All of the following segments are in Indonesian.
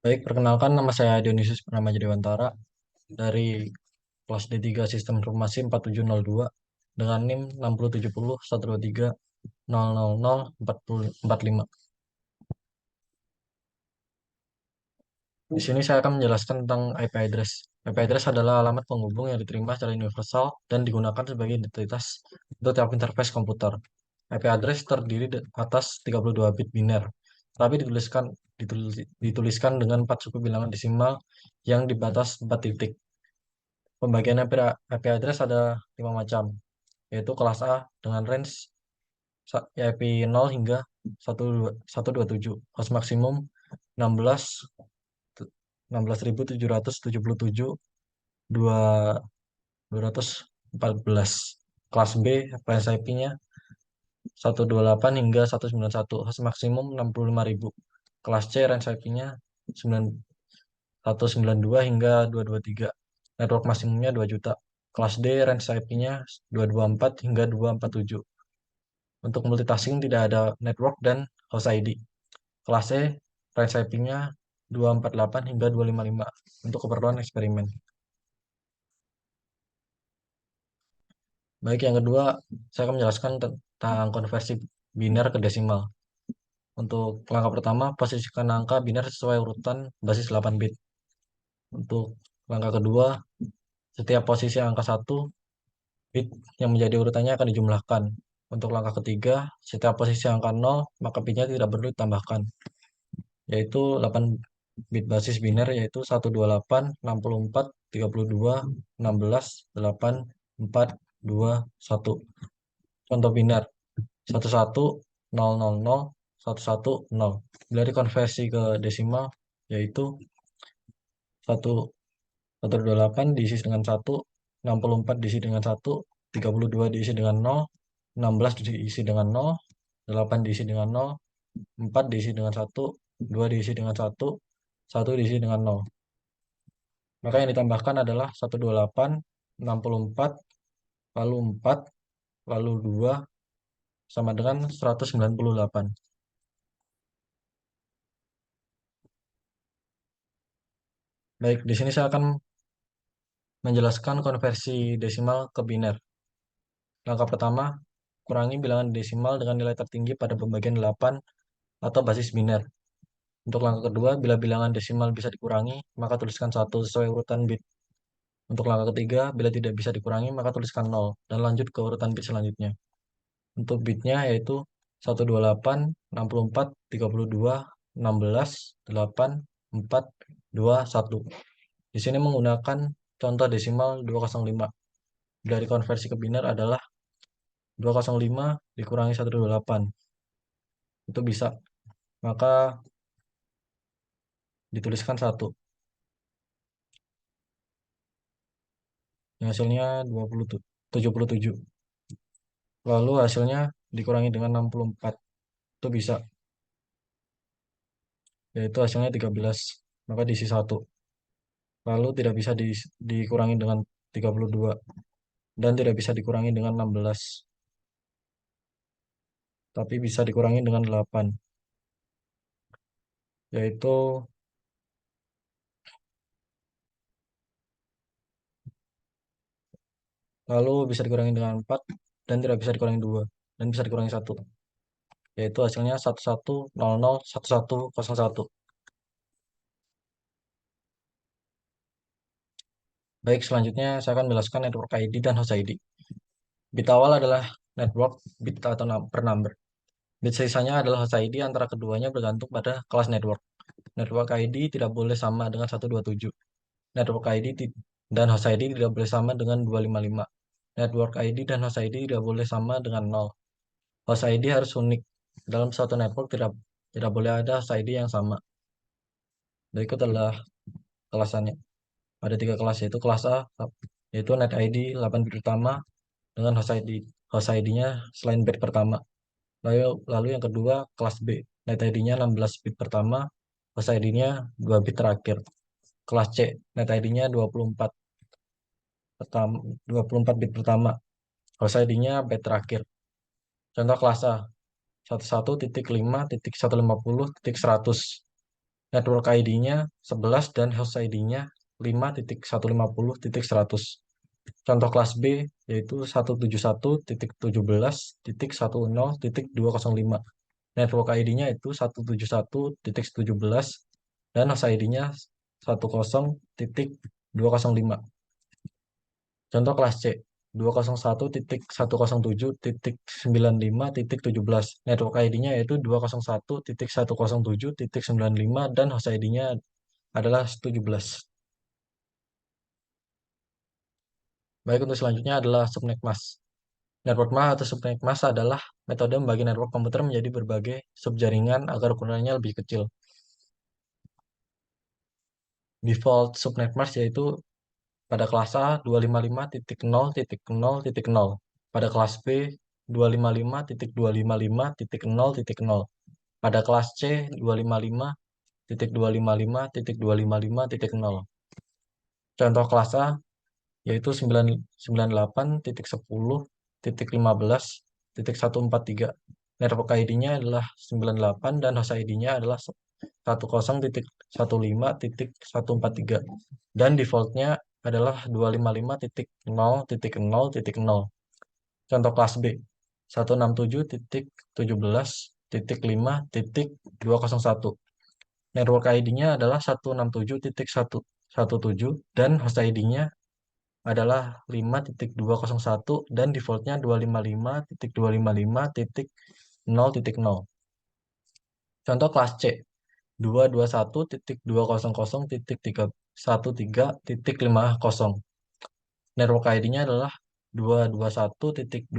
Baik, perkenalkan nama saya Dionysius Purnama Dewantara dari kelas D3 Sistem Informasi 4702 dengan NIM 6070123000045. Di sini saya akan menjelaskan tentang IP address. IP address adalah alamat penghubung yang diterima secara universal dan digunakan sebagai identitas untuk tiap interface komputer. IP address terdiri atas 32 bit biner, tapi dituliskan dengan 4 suku bilangan desimal yang dibatas 4 titik. Pembagian IP address ada 5 macam, yaitu kelas A dengan range IP 0 hingga 127, host maksimum 16 16.777 214. Kelas B range IP-nya 128 hingga 191, host maksimum 65.000. Kelas C range IP-nya 192 hingga 223. Network maksimumnya 2 juta. Kelas D range IP-nya 224 hingga 247. Untuk multitasking tidak ada network dan host ID. Kelas E range IP-nya 248 hingga 255 untuk keperluan eksperimen. Baik, yang kedua saya akan menjelaskan tentang konversi biner ke desimal. Untuk langkah pertama, posisikan angka biner sesuai urutan basis 8 bit. Untuk langkah kedua, setiap posisi angka 1 bit yang menjadi urutannya akan dijumlahkan. Untuk langkah ketiga, setiap posisi angka 0, maka bitnya tidak perlu ditambahkan, yaitu 8 bit basis biner, yaitu 128, 64, 32, 16, 8, 4, 2, 1. Contoh biner 11, 000, 110. Bila dikonversi ke desimal, yaitu 128 diisi dengan 1, 64 diisi dengan 1, 32 diisi dengan 0, 16 diisi dengan 0, 8 diisi dengan 0, 4 diisi dengan 1, 2 diisi dengan 1, 1 diisi dengan 0. Maka yang ditambahkan adalah 128, 64, lalu 4, lalu 2, sama dengan 198. Baik, di sini saya akan menjelaskan konversi desimal ke biner. Langkah pertama, kurangi bilangan desimal dengan nilai tertinggi pada pembagian 8 atau basis biner. Untuk langkah kedua, bila bilangan desimal bisa dikurangi, maka tuliskan 1 sesuai urutan bit. Untuk langkah ketiga, bila tidak bisa dikurangi, maka tuliskan 0 dan lanjut ke urutan bit selanjutnya. Untuk bitnya yaitu 128, 64, 32, 16, 8, 4, 2, 1. Di sini menggunakan contoh desimal 205. Dari konversi ke biner adalah 205 dikurangi 128. Itu bisa. Maka dituliskan 1. Yang hasilnya 77. Lalu hasilnya dikurangi dengan 64. Itu bisa. Yaitu hasilnya 13. Maka diisi 1. Lalu tidak bisa dikurangi dengan 32. Dan tidak bisa dikurangi dengan 16. Tapi bisa dikurangi dengan 8. Yaitu lalu bisa dikurangi dengan 4. Dan tidak bisa dikurangi 2. Dan bisa dikurangi 1. Yaitu hasilnya 11001101. Baik, selanjutnya saya akan menjelaskan network ID dan host ID. Bit awal adalah network bit atau per number. Bit sisanya adalah host ID, antara keduanya bergantung pada kelas network. Network ID tidak boleh sama dengan 127. Network ID dan host ID tidak boleh sama dengan 255. Network ID dan host ID tidak boleh sama dengan 0. Host ID harus unik. Dalam suatu network tidak boleh ada host ID yang sama. Berikut adalah kelasannya. Ada 3 kelas, yaitu kelas A, yaitu net ID 8 bit pertama dengan host ID. Host ID-nya selain bit pertama. Lalu yang kedua, kelas B. Net ID-nya 16 bit pertama, host ID-nya 2 bit terakhir. Kelas C, net ID-nya 24 bit pertama, host ID-nya bit terakhir. Contoh kelas A, 11.5.150.100. network ID-nya 11 dan host ID-nya 5.150.100. Contoh kelas B yaitu 171.17.10.205. Network ID-nya itu 171.17 dan host ID-nya 10.205. Contoh kelas C 201.107.95.17. Network ID-nya yaitu 201.107.95 dan host ID-nya adalah 17. Baik, untuk selanjutnya adalah subnet mask. Network mask atau subnet mask adalah metode membagi network komputer menjadi berbagai subjaringan agar ukurannya lebih kecil. Default subnet mask yaitu pada kelas A 255.0.0.0, pada kelas B 255.255.0.0, pada kelas C 255.255.255.0. Contoh kelas A yaitu 998.10.15.143. Network ID-nya adalah 98 dan host ID-nya adalah 10.15.143 dan defaultnya adalah 255.0.0.0. Contoh kelas B 167.17.5.201. Network ID-nya adalah 167.117 dan host ID-nya adalah 5.201 dan defaultnya 255.255.0.0. Contoh kelas C 221.200.13.50. Network ID-nya adalah 221.200.13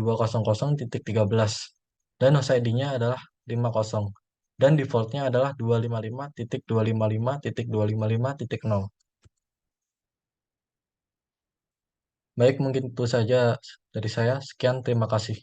dan host ID-nya adalah 50 dan defaultnya adalah 255.255.255.0. Baik, mungkin itu saja dari saya. Sekian, terima kasih.